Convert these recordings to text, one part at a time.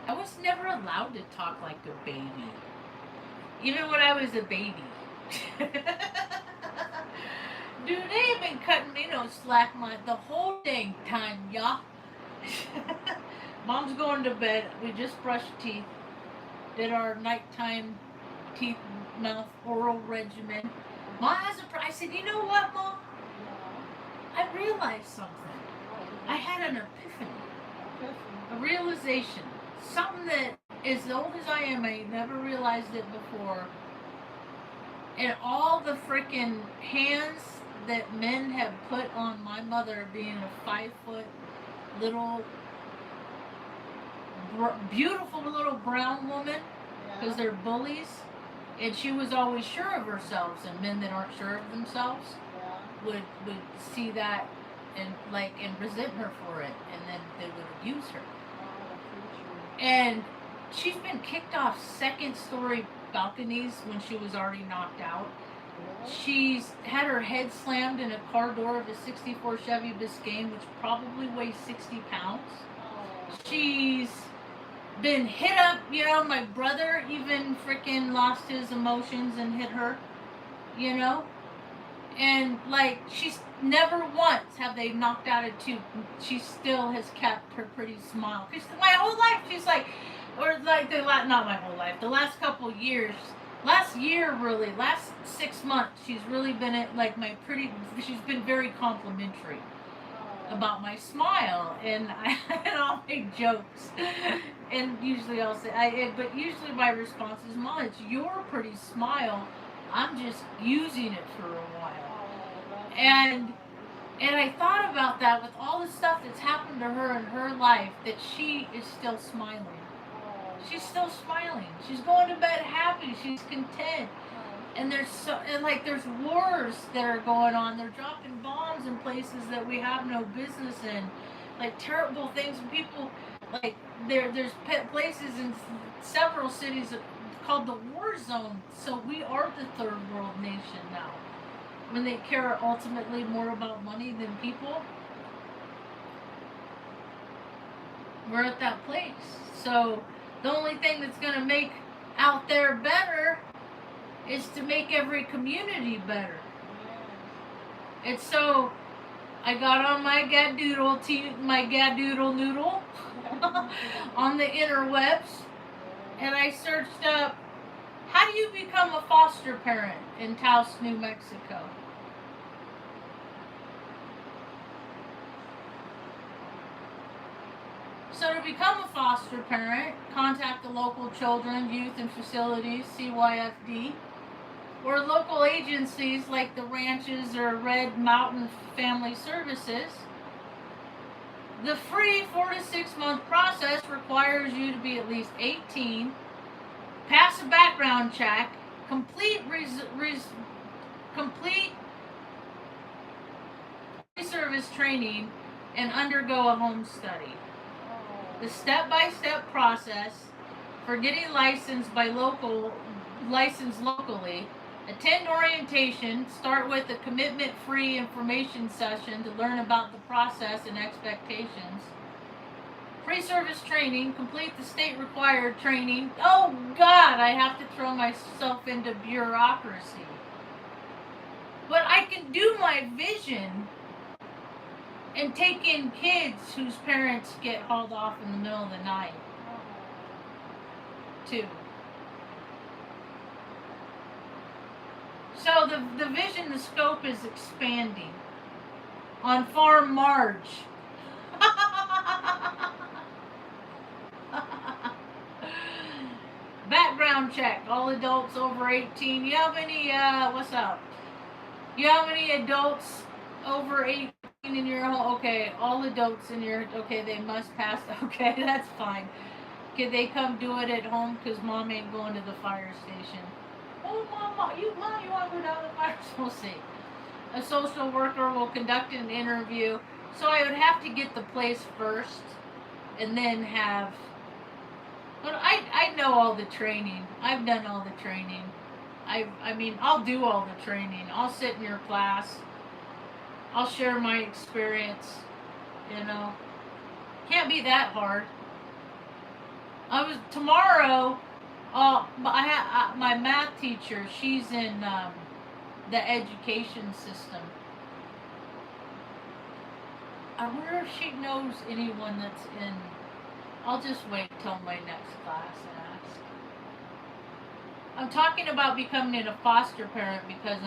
I was never allowed to talk like a baby. Even when I was a baby. Dude, they have been cutting me no slack the whole dang time, y'all. Mom's going to bed. We just brushed teeth. Did our nighttime teeth, mouth, oral regimen. Ma has a. I said, you know what, Ma? I realized something. I had an epiphany, a realization, something that, as old as I am, I never realized it before. And all the freaking hands that men have put on my mother being a 5 foot little beautiful little brown woman, because they're bullies, and she was always sure of herself, and men that aren't sure of themselves would see that and resent her for it, and then they would abuse her. And she's been kicked off second story balconies when she was already knocked out. She's had her head slammed in a car door of a 64 Chevy Biscayne, which probably weighs 60 pounds. She's been hit up, my brother even freaking lost his emotions and hit her, and she's never once have they knocked out a tooth. She still has kept her pretty smile. Because my whole life she's like, or like not my whole life, the last couple years, last year really, last 6 months, she's really been at she's been very complimentary about my smile, and I'll make jokes, and usually I'll say, but usually my response is, "Ma, it's your pretty smile. I'm just using it for a while." And I thought about that with all the stuff that's happened to her in her life, that she is still smiling. She's still smiling. She's going to bed happy. She's content. And there's wars that are going on. They're dropping bombs in places that we have no business in, like terrible things. People there's places in several cities called the war zone. So we are the third world nation now. When they care ultimately more about money than people, we're at that place. So the only thing that's going to make out there better is to make every community better. And so I got on my gadoodle noodle on the interwebs, and I searched up, how do you become a foster parent in Taos, New Mexico? So to become a foster parent, contact the local children, youth, and facilities, CYFD, or local agencies like the Ranches or Red Mountain Family Services. The free 4 to 6 month process requires you to be at least 18, pass a background check, complete pre-service training, and undergo a home study. The step-by-step process for getting licensed locally. Attend orientation. Start with a commitment-free information session to learn about the process and expectations. Pre-service training. Complete the state-required training. Oh God, I have to throw myself into bureaucracy. But I can do my vision and take in kids whose parents get hauled off in the middle of the night, too. So the vision, the scope is expanding. On Farm Marge. Background check. All adults over 18. You have any, what's up? You have any adults over 18 in your home? Okay, all adults in your, okay, they must pass. Okay, that's fine. Can they come do it at home? Because mom ain't going to the fire station. Oh, mom, you want to go down to the fire station? We'll see. A social worker will conduct an interview. So I would have to get the place first and then have, but I know all the training. I've done all the training. I mean, I'll do all the training. I'll sit in your class. I'll share my experience. Can't be that hard. Tomorrow. My math teacher. She's in the education system. I wonder if she knows anyone that's in. I'll just wait till my next class and ask. I'm talking about becoming a foster parent because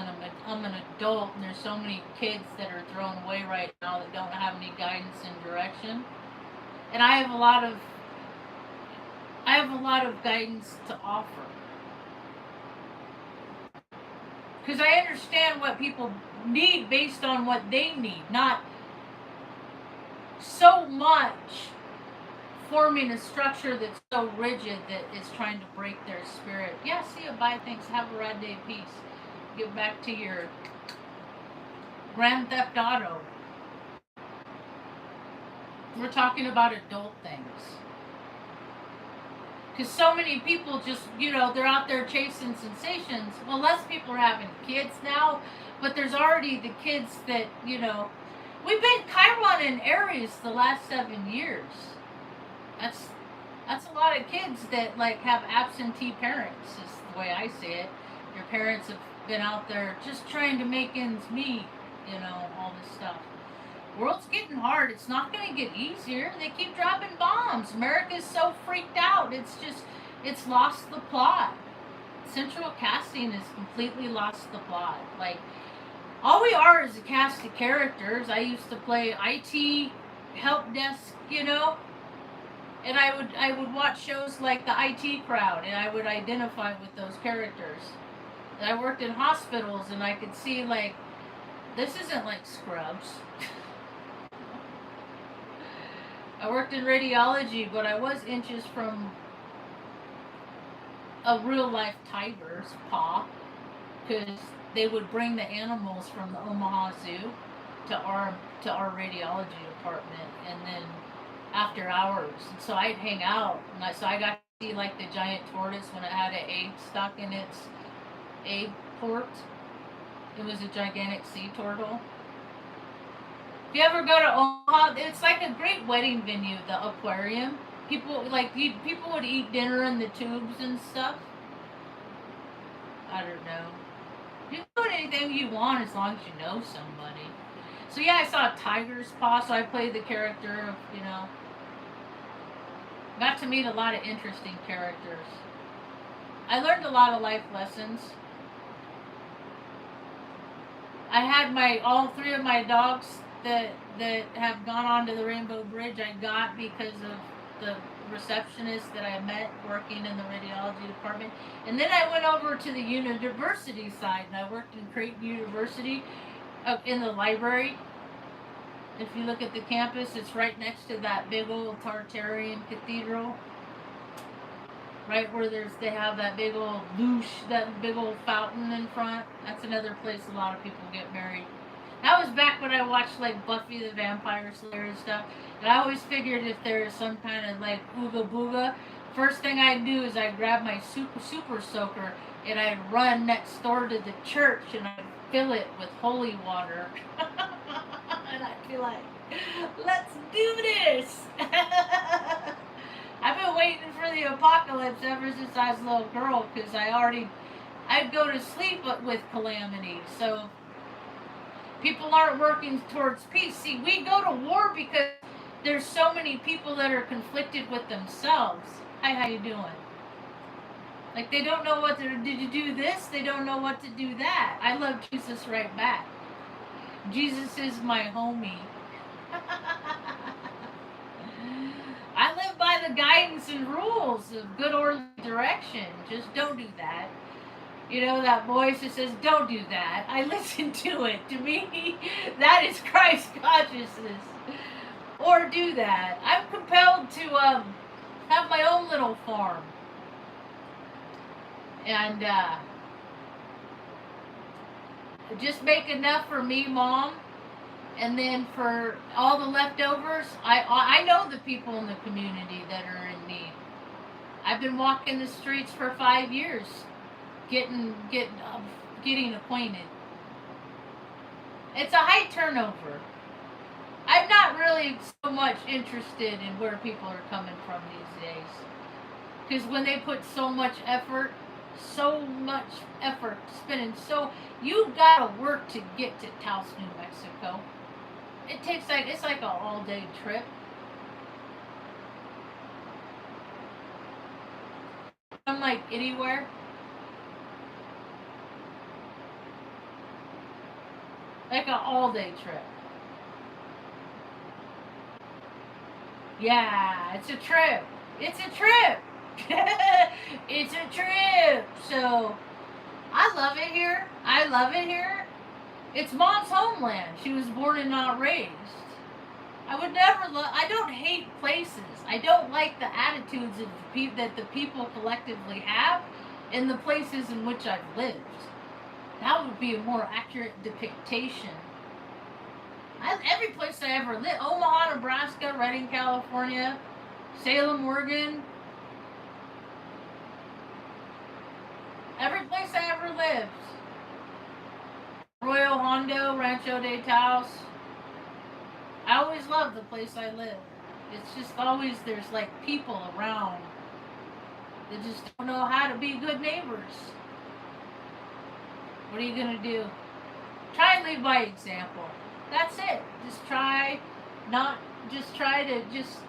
I'm an adult and there's so many kids that are thrown away right now that don't have any guidance and direction. And I have a lot of guidance to offer. Because I understand what people need based on what they need, not so much forming a structure that's so rigid that it's trying to break their spirit. Yeah, see you, bye, thanks, have a rad day, peace. Get back to your Grand Theft Auto. We're talking about adult things. Because so many people just, they're out there chasing sensations. Well, less people are having kids now, but there's already the kids that, we've been Chiron in Aries the last 7 years. That's a lot of kids that have absentee parents, is the way I see it. Your parents have been out there just trying to make ends meet, all this stuff. World's getting hard. It's not going to get easier. They keep dropping bombs. America's so freaked out. It's lost the plot. Central casting has completely lost the plot. All we are is a cast of characters. I used to play IT help desk, and I would watch shows like the IT Crowd, and I would identify with those characters. And I worked in hospitals, and I could see this isn't like Scrubs. I worked in radiology, but I was inches from a real life tiger's paw, because they would bring the animals from the Omaha Zoo to our radiology department, and then after hours, and so I'd hang out, and so I got to see the giant tortoise when it had an egg stuck in its egg port. It was a gigantic sea turtle. If you ever go to Omaha, it's like a great wedding venue, the aquarium. People people would eat dinner in the tubes and stuff. I don't know. You can do anything you want as long as you know somebody. So yeah, I saw a tiger's paw, so I played the character of, got to meet a lot of interesting characters. I learned a lot of life lessons. I had all 3 of my dogs that have gone on to the Rainbow Bridge. I got because of the receptionist that I met working in the radiology department. And then I went over to the university side, and I worked in Creighton University in the library. If you look at the campus, it's right next to that big old Tartarian cathedral. Right where they have that big old that big old fountain in front. That's another place a lot of people get married. That was back when I watched Buffy the Vampire Slayer and stuff. And I always figured if there is some kind of ooga booga, first thing I'd do is I'd grab my super soaker and I'd run next door to the church and I'd fill it with holy water. And I'd be like, let's do this. I've been waiting for the apocalypse ever since I was a little girl, because I'd go to sleep with calamity. So people aren't working towards peace. See, we go to war because there's so many people that are conflicted with themselves. Hi, how you doing? They don't know what to do this, they don't know what to do that. I love Jesus right back. Jesus is my homie. I live by the guidance and rules of good orderly direction. Just don't do that. That voice that says, don't do that. I listen to it. To me, that is Christ consciousness. Or do that. I'm compelled to have my own little farm. And just make enough for me, Mom. And then for all the leftovers, I know the people in the community that are in need. I've been walking the streets for 5 years, getting acquainted. It's a high turnover. I'm not really so much interested in where people are coming from these days. Because when they put so much effort spending, so you gotta work to get to Taos, New Mexico. It takes it's like an all-day trip. I'm like anywhere. Like an all-day trip. Yeah, it's a trip. It's a trip. It's a trip. So I love it here. I love it here. It's mom's homeland. She was born and not raised. I would never love. I don't hate places. I don't like the attitudes of that the people collectively have in the places in which I've lived. That would be a more accurate depiction. Every place I ever lived: Omaha, Nebraska; Redding, California; Salem, Oregon. Every place I ever lived. Arroyo Hondo, Rancho de Taos. I always loved the place I live. It's just always there's like people around that just don't know how to be good neighbors. What are you gonna do? Try and lead by example. That's it. Just try to just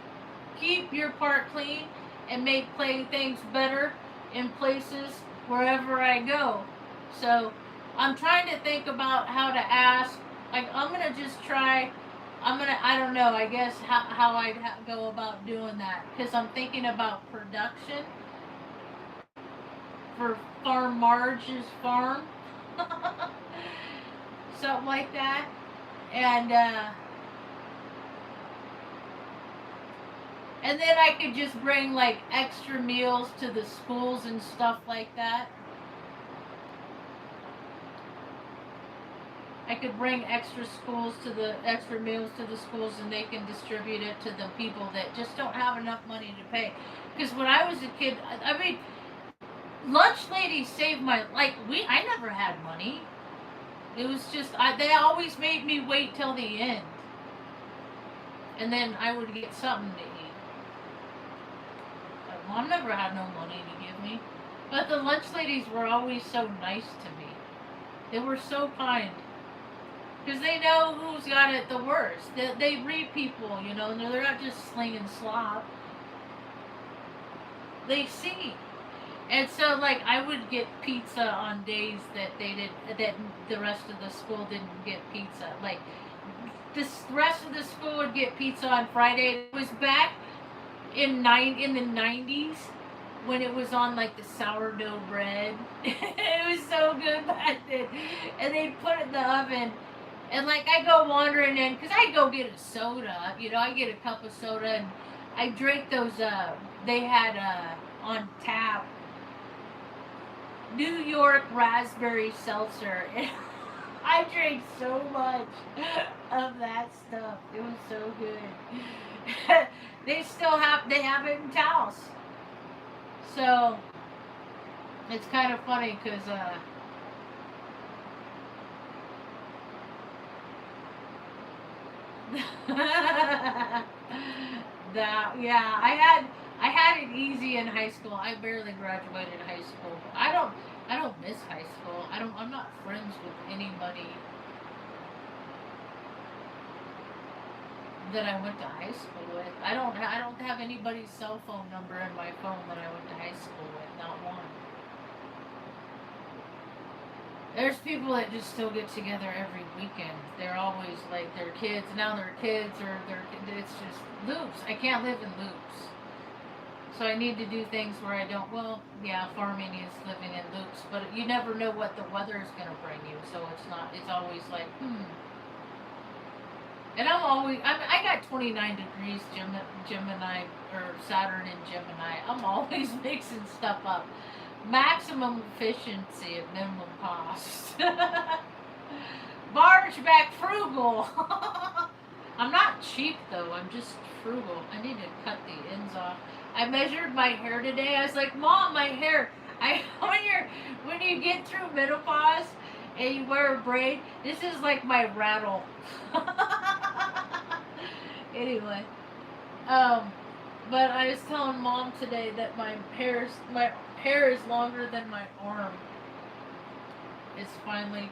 keep your part clean and make things better in places wherever I go. So I'm trying to think about how to ask. Like I'm gonna just try. I don't know. I guess how I go about doing that because I'm thinking about production for Marge's farm, something like that, and then I could just bring like extra meals to the schools and stuff like that. I could bring extra meals to the schools, and they can distribute it to the people that just don't have enough money to pay. Because when I was a kid, I mean, lunch ladies saved my I never had money. It was just they always made me wait till the end, and then I would get something to eat. But Mom never had no money to give me, but the lunch ladies were always so nice to me. They were so kind. Because they know who's got it the worst. They read people, you know, and they're not just slinging slop. They see. And so, like, I would get pizza on days that that the rest of the school didn't get pizza. Like, the rest of the school would get pizza on Friday. It was back in the 90s when it was on, like, the sourdough bread. It was so good back then. And they'd put it in the oven. And, like, I go wandering in, because I go get a soda. You know, I get a cup of soda, and I drink those, they had, on tap, New York raspberry seltzer. And I drank so much of that stuff. It was so good. They have it in Taos. So, it's kind of funny, because, I had it easy in high school. I barely graduated high school. I don't miss high school. I'm not friends with anybody that I went to high school with. I don't have anybody's cell phone number in my phone that I went to high school with. Not one. There's people that just still get together every weekend. They're always like their kids. Now their kids it's just loops. I can't live in loops. So I need to do things where I don't. Well, yeah, farming is living in loops, but you never know what the weather is going to bring you. So it's not. It's always like And I got 29 degrees Gemini or Saturn in Gemini. I'm always mixing stuff up. Maximum efficiency at minimum cost. Marge back frugal. I'm not cheap though, I'm just frugal. I need to cut the ends off. I measured my hair today. I was like, Mom, my hair. When you get through menopause and you wear a braid, this is like my rattle. Anyway, But I was telling Mom today that my hair is longer than my arm. It's finally.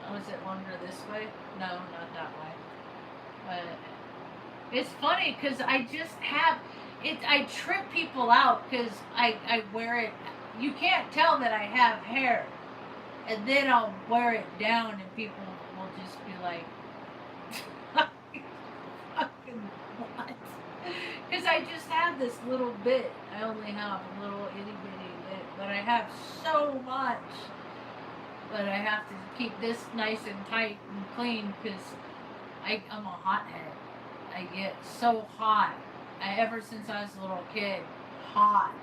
Oh, is it longer this way? No, not that way. But it's funny because I just have it. I trip people out because I wear it. You can't tell that I have hair, and then I'll wear it down, and people will just be like, "Fucking what?" Because I just have this little bit. I only have a little itty bitty bit, but I have so much. But I have to keep this nice and tight and clean because I'm a hothead. I get so hot. Ever since I was a little kid, hot.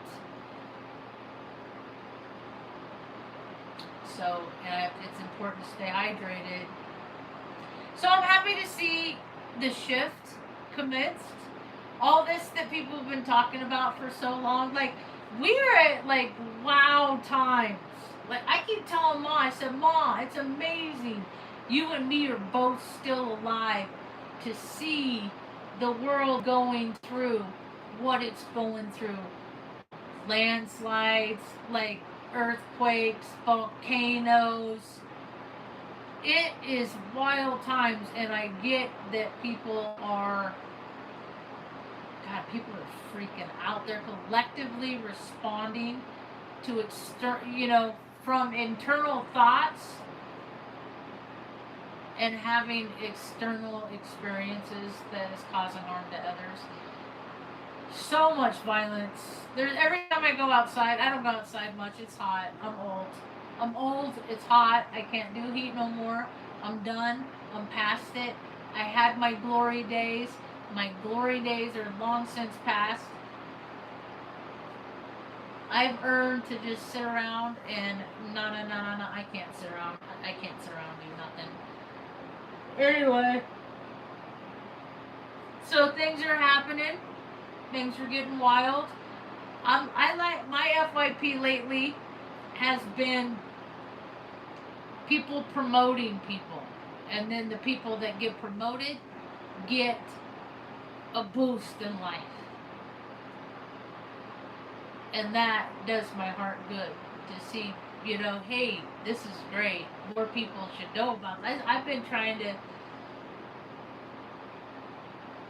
So, it's important to stay hydrated. So I'm happy to see the shift commenced. All this that people have been talking about for so long, like we're at like wow times. Like I keep telling Ma, I said, Ma, it's amazing. You and me are both still alive to see the world going through what it's going through. Landslides, like earthquakes, volcanoes. It is wild times, and I get that people are, God, people are freaking out. They're collectively responding to from internal thoughts and having external experiences that is causing harm to others. So much violence. There's every time I go outside, I don't go outside much. It's hot. I'm old. I'm old. It's hot. I can't do heat no more. I'm done. I'm past it. I had my glory days. My glory days are long since past. I've earned to just sit around and no. I can't sit around. I can't sit around and do nothing. Anyway, so things are happening. Things are getting wild. I like my FYP lately has been people promoting people, and then the people that get promoted get a boost in life, and that does my heart good to see. Hey, this is great. More people should know about this. I've been trying to.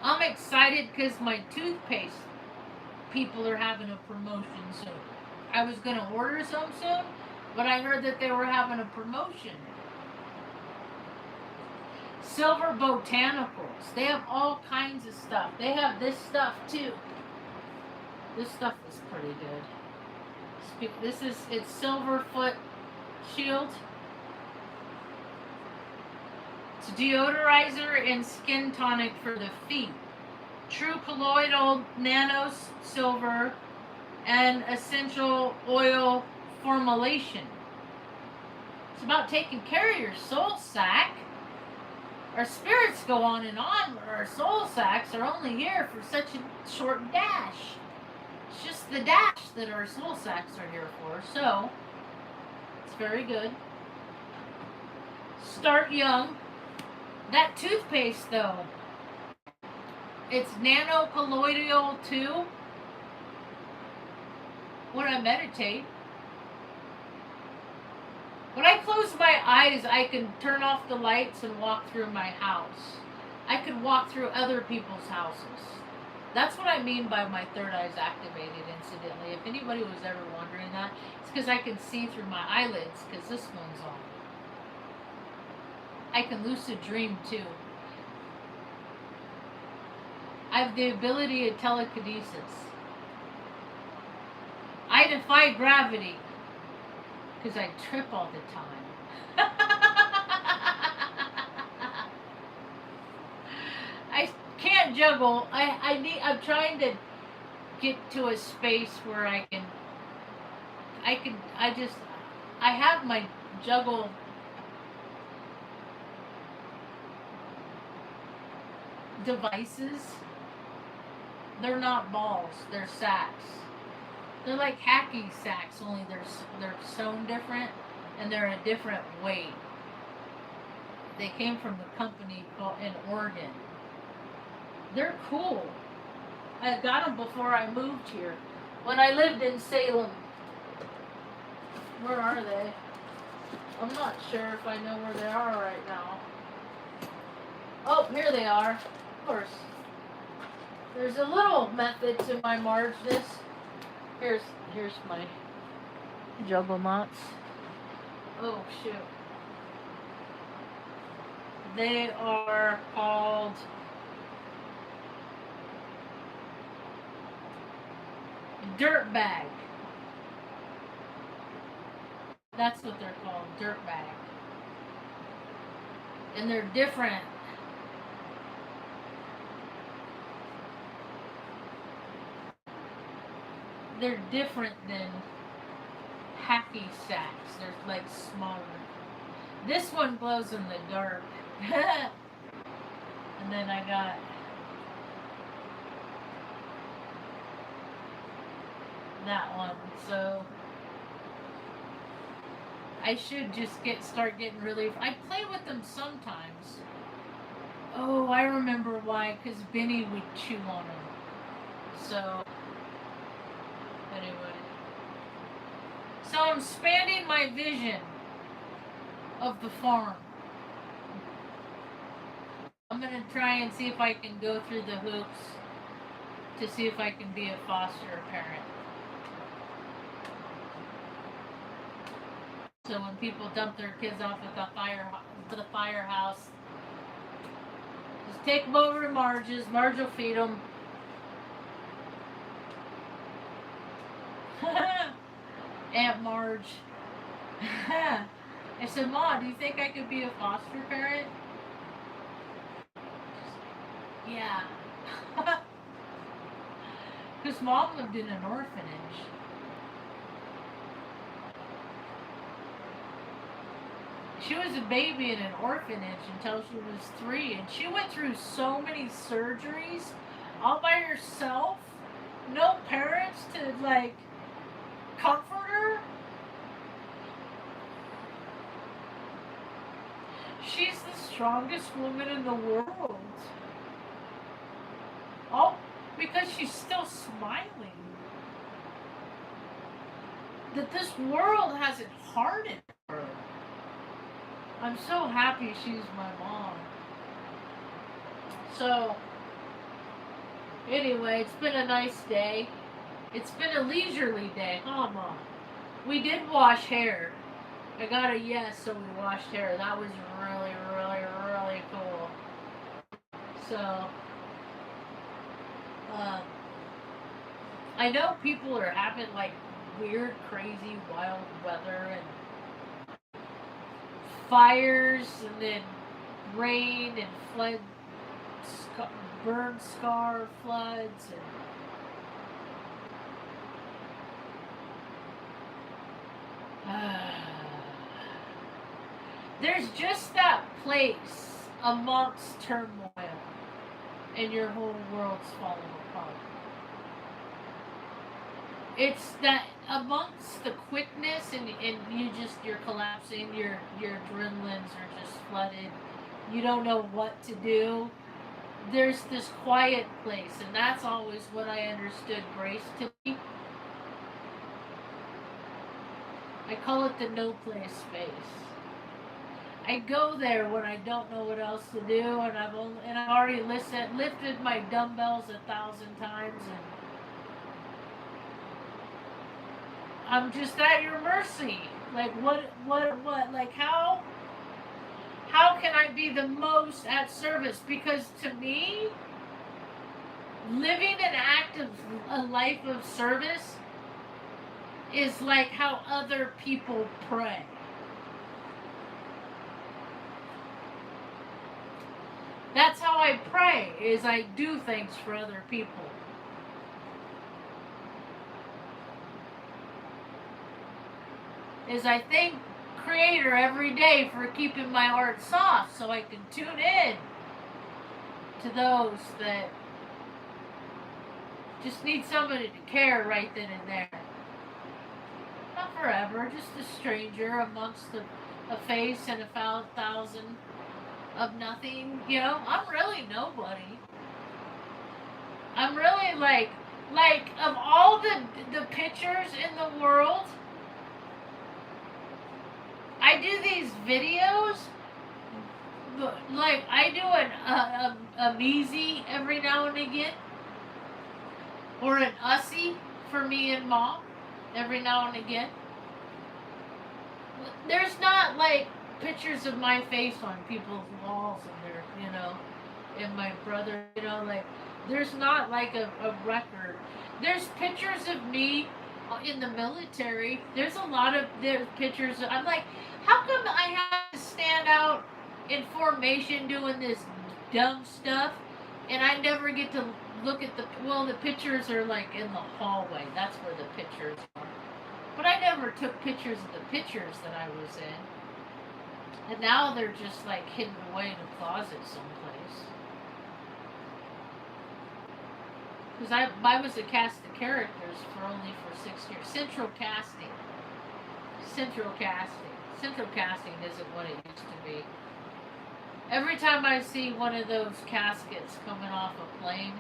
I'm excited because my toothpaste people are having a promotion soon. I was going to order some soon, but I heard that they were having a promotion. Silver Botanicals. They have all kinds of stuff. They have this stuff too. This stuff is pretty good. It's Silver Foot Shield. It's deodorizer and skin tonic for the feet. True colloidal nano silver and essential oil formulation. It's about taking care of your soul sack. Our spirits go on and on, but our soul sacks are only here for such a short dash. It's just the dash that our soul sacks are here for. So, it's very good. Start young. That toothpaste, though, it's nano colloidal too. When I meditate, when I close my eyes, I can turn off the lights and walk through my house. I could walk through other people's houses. That's what I mean by my third eye's activated, incidentally. If anybody was ever wondering that, it's because I can see through my eyelids because this one's on. I can lucid dream too. I have the ability of telekinesis. I defy gravity because I trip all the time. I can't juggle. I'm trying to get to a space where I have my juggle devices. They're not balls, they're sacks. They're like hacky sacks, only they're sewn different and they're a different weight. They came from a company in Oregon. They're cool. I got them before I moved here. When I lived in Salem. Where are they? I'm not sure if I know where they are right now. Oh, here they are. Of course. There's a little method to my Margeness. Here's my juggle knots. Oh shoot. They are called dirt bag. That's what they're called, dirt bag. And they're different. They're different than hacky sacks. They're like smaller. This one glows in the dark. And then I got that one. So I should just start getting really. I play with them sometimes. Oh, I remember why. Because Benny would chew on them. So anyway, so I'm expanding my vision of the farm. I'm gonna try and see if I can go through the hoops to see if I can be a foster parent. So when people dump their kids off at the firehouse, just take them over to Marge's. Marge will feed them. Aunt Marge. I said, Mom, do you think I could be a foster parent? Yeah. Because Mom lived in an orphanage. She was a baby in an orphanage until she was 3, and she went through so many surgeries all by herself. No parents to, like, comfort her. She's the strongest woman in the world. All because she's still smiling. That this world hasn't hardened her. I'm so happy she's my mom. So, anyway, it's been a nice day. It's been a leisurely day, huh, Mom? We did wash hair. I got a yes, so we washed hair. That was really, really, really cool. So, I know people are having like weird, crazy, wild weather and fires, and then rain and flood, burn scar floods, and there's just that place amongst turmoil, and your whole world's falling apart. It's that amongst the quickness and you're collapsing, your adrenalines are just flooded. You don't know what to do. There's this quiet place, and that's always what I understood grace to be. I call it the no place space. I go there when I don't know what else to do, and I've already lifted my dumbbells 1,000 times, and I'm just at your mercy. Like what? Like how can I be the most at service? Because to me, living a life of service is like how other people pray. That's how I pray, is I do things for other people. Is I thank Creator every day for keeping my heart soft so I can tune in to those that just need somebody to care right then and there. Not forever, just a stranger amongst a face and a thousand of nothing. You know, I'm really nobody. I'm really like of all the pictures in the world, I do these videos. Like I do a measy every now and again, or an ussy for me and mom every now and again. There's not like pictures of my face on people's walls and their, and my brother, like there's not like a record. There's pictures of me in the military. There's pictures. I'm like, how come I have to stand out in formation doing this dumb stuff, and I never get to look at the pictures are like in the hallway. That's where the pictures are. But I never took pictures of the pictures that I was in. And now they're just like hidden away in a closet someplace. Because I was a cast of characters for 6 years. Central casting. Central casting isn't what it used to be. Every time I see one of those caskets coming off a plane,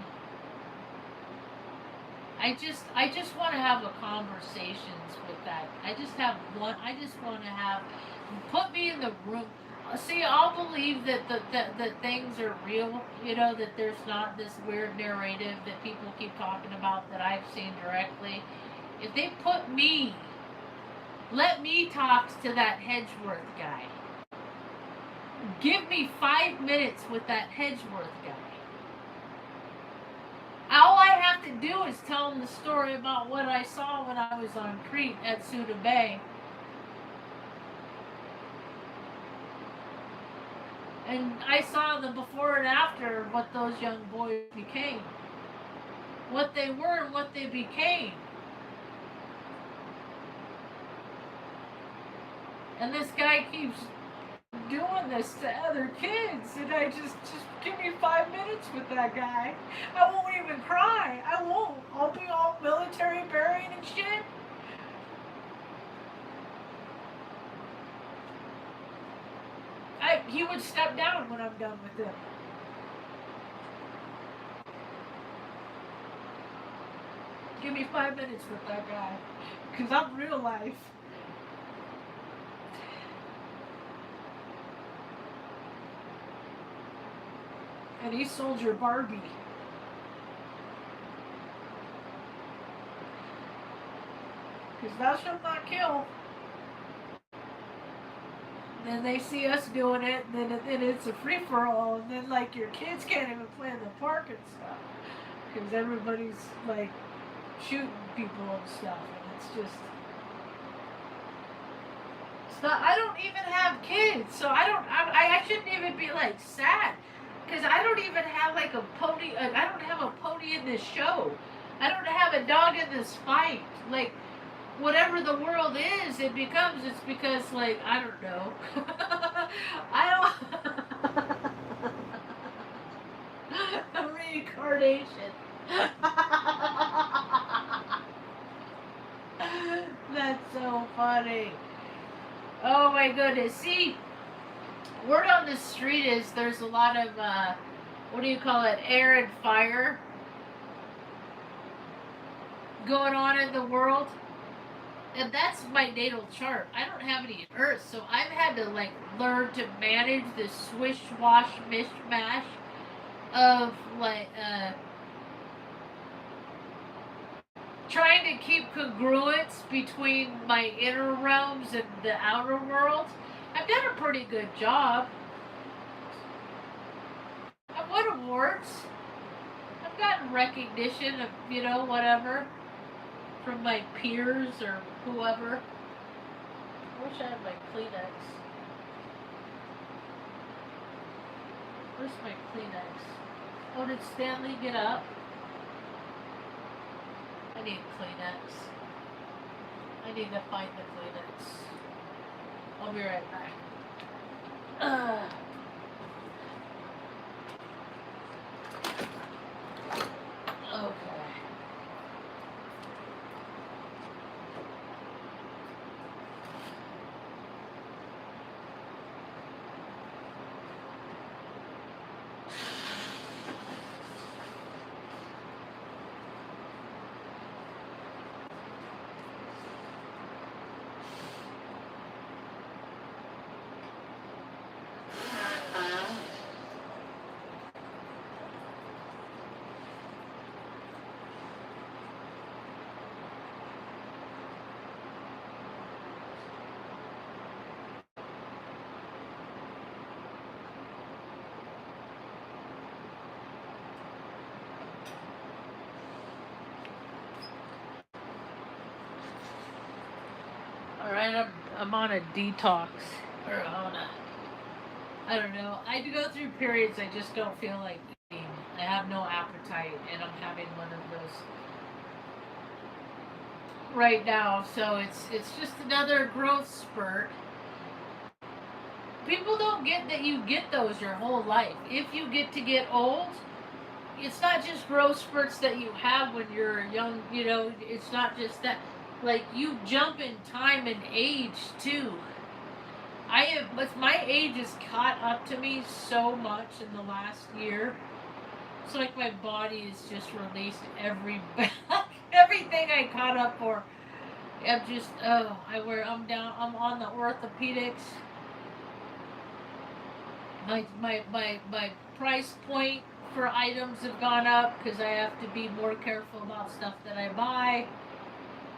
I just want to have a conversations with that. I just want to have, put me in the room. See, I'll believe that things are real, that there's not this weird narrative that people keep talking about that I've seen directly. If they let me talk to that Hedgeworth guy. Give me 5 minutes with that Hedgeworth guy. All I have to do is tell him the story about what I saw when I was on Crete at Suda Bay. And I saw the before and after of what those young boys became. What they were and what they became. And this guy keeps doing this to other kids, and I just give me 5 minutes with that guy. I won't even cry. I won't. I'll be all military burying and shit. He would step down when I'm done with him. Give me 5 minutes with that guy, because I'm real life. And he's Soldier Barbie. Because thou shalt not kill. Then they see us doing it, and then it's a free-for-all, and then like your kids can't even play in the park and stuff. Because everybody's like shooting people and stuff, and it's just... I don't even have kids, so I shouldn't even be like sad. Because I don't even have like a pony. I don't have a pony in this show. I don't have a dog in this fight. Like, whatever the world is, it's because, like, I don't know. I don't. A reincarnation. That's so funny. Oh my goodness. See, word on the street is there's a lot of, air and fire going on in the world. And that's my natal chart. I don't have any earth, so I've had to, like, learn to manage this swish-wash mishmash of, like, trying to keep congruence between my inner realms and the outer world. I've done a pretty good job. I've won awards. I've gotten recognition of, whatever, from my peers or whoever. I wish I had my Kleenex. Where's my Kleenex? Oh, did Stanley get up? I need Kleenex. I need to find the Kleenex. I'll be right back. Okay. All right, I'm on a detox, or on a, I don't know. I do go through periods I just don't feel like eating. I have no appetite, and I'm having one of those right now. So it's just another growth spurt. People don't get that you get those your whole life. If you get old, it's not just growth spurts that you have when you're young. You know, it's not just that. Like, you jump in time and age too. I have, but my age has caught up to me so much in the last year. It's like my body has just released everything I caught up for. I'm just, oh, I'm on the orthopedics. My price point for items have gone up because I have to be more careful about stuff that I buy.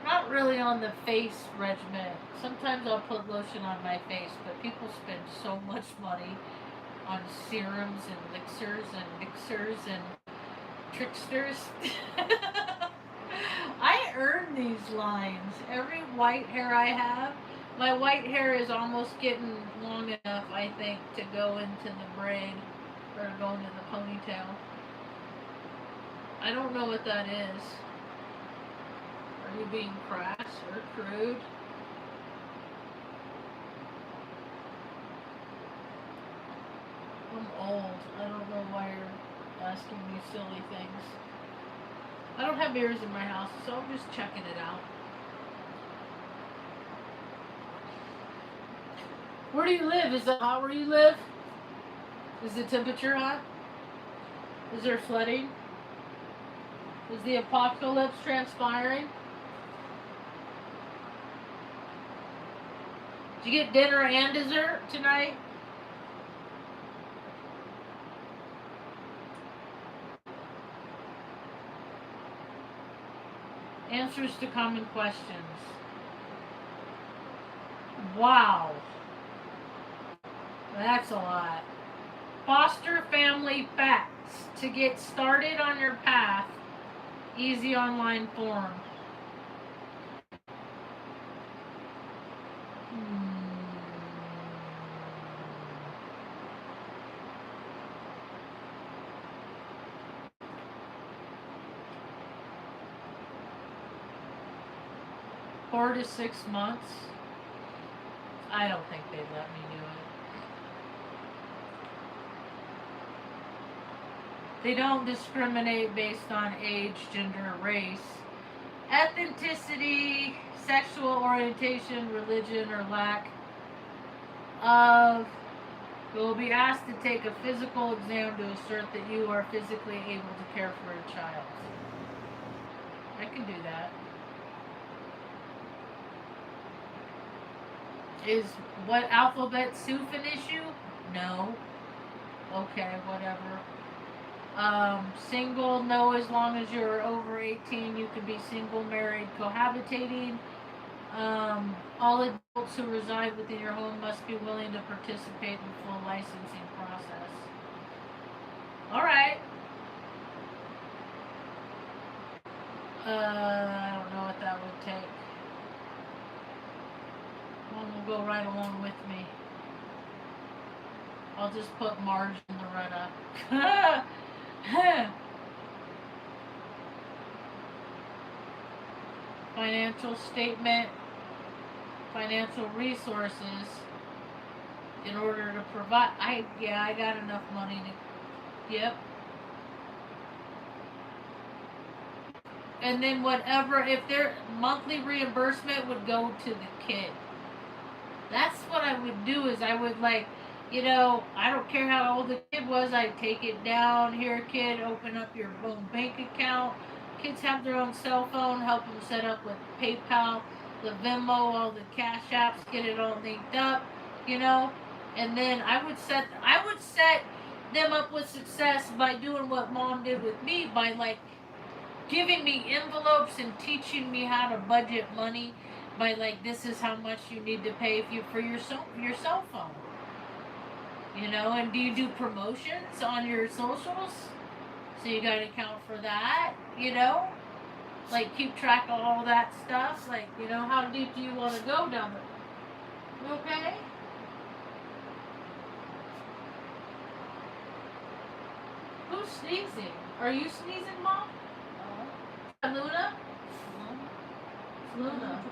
Not really on the face regimen. Sometimes I'll put lotion on my face, but people spend so much money on serums and elixirs and mixers and tricksters. I earn these lines. Every white hair I have, my white hair is almost getting long enough, I think, to go into the braid or go into the ponytail. I don't know what that is. Are you being crass or crude? I'm old. I don't know why you're asking me silly things. I don't have mirrors in my house, so I'm just checking it out. Where do you live? Is it hot where you live? Is the temperature hot? Is there flooding? Is the apocalypse transpiring? Did you get dinner and dessert tonight? Answers to common questions. Wow. That's a lot. Foster family facts to get started on your path. Easy online form. 4 to 6 months. I don't think they'd let me do it. They don't discriminate based on age, gender, race, ethnicity, sexual orientation, religion, or lack of. You will be asked to take a physical exam to assert that you are physically able to care for a child. I can do that. Is what alphabet soup an issue? No. Okay, whatever. Single, no, as long as you're over 18, you can be single, married, cohabitating. All adults who reside within your home must be willing to participate in the full licensing process. All right. I don't know what that would take. One will go right along with me. I'll just put Marge in the run-up. Financial statement, financial resources in order to provide. I got enough money to. Yep. And then whatever, if their monthly reimbursement would go to the kid. That's what I would do. Is I would, like, I don't care how old the kid was, I'd take it down. Here, kid, open up your own bank account. Kids have their own cell phone, help them set up with PayPal, the Venmo, all the cash apps, get it all linked up, and then I would set them up with success by doing what mom did with me, by, like, giving me envelopes and teaching me how to budget money, by, like, this is how much you need to pay for your cell phone. And do you do promotions on your socials? So you got to account for that, like keep track of all that stuff? Like, you know, how deep do you want to go down there? You okay? Who's sneezing? Are you sneezing, Mom? Luna? It's Luna.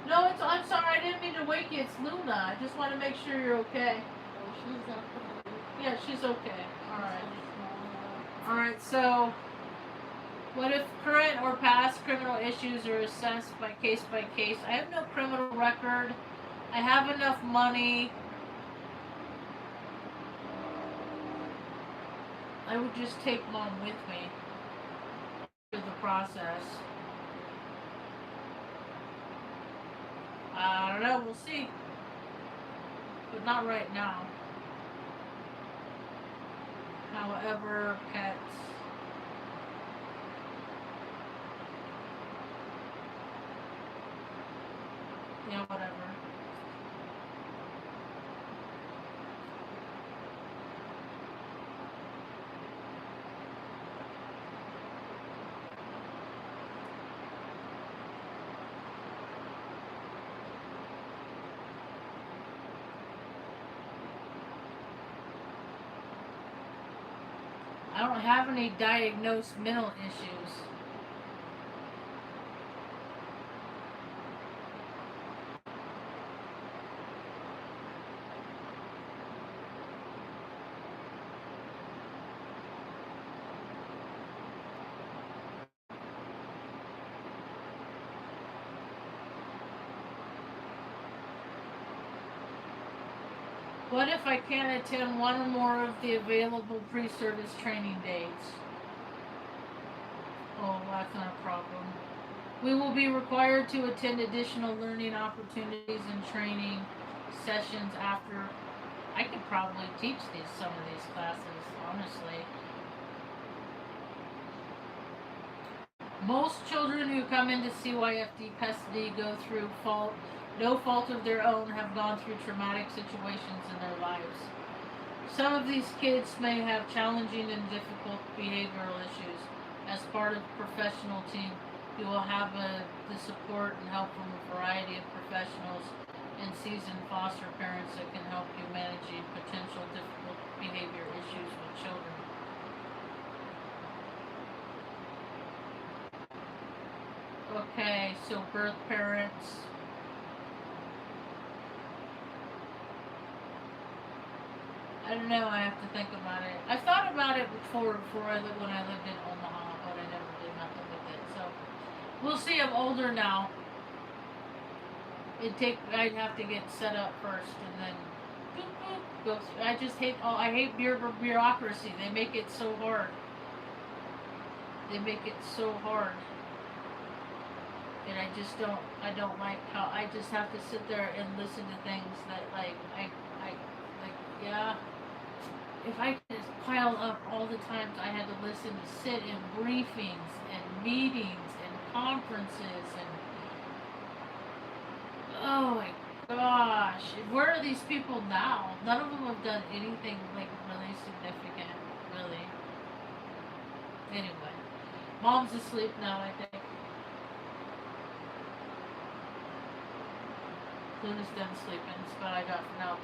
No, it's. I'm sorry. I didn't mean to wake you. It's Luna. I just want to make sure you're okay. Yeah, she's okay. All right. All right. So, what if current or past criminal issues are assessed by case? I have no criminal record. I have enough money. I would just take Mom with me through the process. I don't know. We'll see. But not right now. However, pets. Yeah, whatever. I don't have any diagnosed mental issues. What if I can't attend one or more of the available pre-service training dates? Oh, that's not a problem. We will be required to attend additional learning opportunities and training sessions after. I could probably teach some of these classes, honestly. Most children who come into CYFD custody go through no fault of their own, have gone through traumatic situations in their lives. Some of these kids may have challenging and difficult behavioral issues. As part of the professional team, you will have the support and help from a variety of professionals and seasoned foster parents that can help you managing potential difficult behavior issues with children. Okay, so birth parents. I don't know. I have to think about it. I thought about it before when I lived in Omaha, but I never did nothing with it. So we'll see. I'm older now. I'd have to get set up first, and then boop, boop, go through. I hate bureaucracy. They make it so hard. They make it so hard. And I don't like how I just have to sit there and listen to things that yeah. If I just pile up all the times I had to sit in briefings and meetings and conferences and oh my gosh, where are these people now? None of them have done anything like really significant, really. Anyway, Mom's asleep now, I think. Luna's done sleeping, but I got now